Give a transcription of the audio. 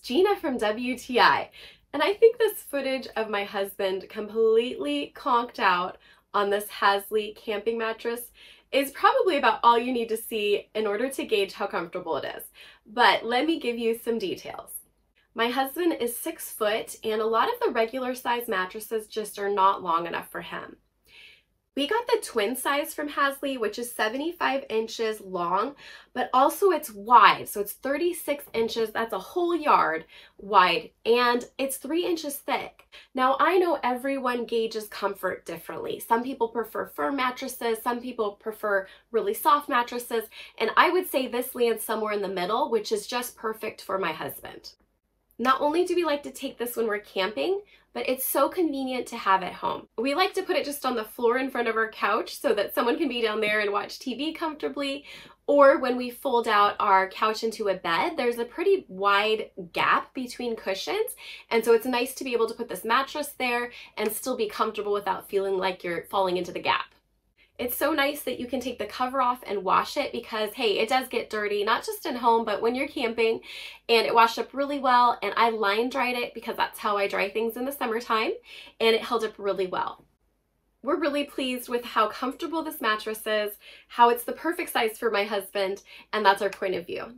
Gina from WTI, and I think this footage of my husband completely conked out on this Hazli camping mattress is probably about all you need to see in order to gauge how comfortable it is. But let me give you some details. My husband is 6 foot, and a lot of the regular size mattresses just are not long enough for him. We got the twin size from Hazli, which is 75 inches long, but also it's wide. So it's 36 inches, that's a whole yard wide, and it's 3 inches thick. Now I know everyone gauges comfort differently. Some people prefer firm mattresses, some people prefer really soft mattresses, and I would say this lands somewhere in the middle, which is just perfect for my husband. Not only do we like to take this when we're camping, but it's so convenient to have at home. We like to put it just on the floor in front of our couch so that someone can be down there and watch TV comfortably. Or when we fold out our couch into a bed, there's a pretty wide gap between cushions. And so it's nice to be able to put this mattress there and still be comfortable without feeling like you're falling into the gap. It's so nice that you can take the cover off and wash it because, hey, it does get dirty, not just at home, but when you're camping, and it washed up really well, and I line dried it because that's how I dry things in the summertime, and it held up really well. We're really pleased with how comfortable this mattress is, how it's the perfect size for my husband, and that's our point of view.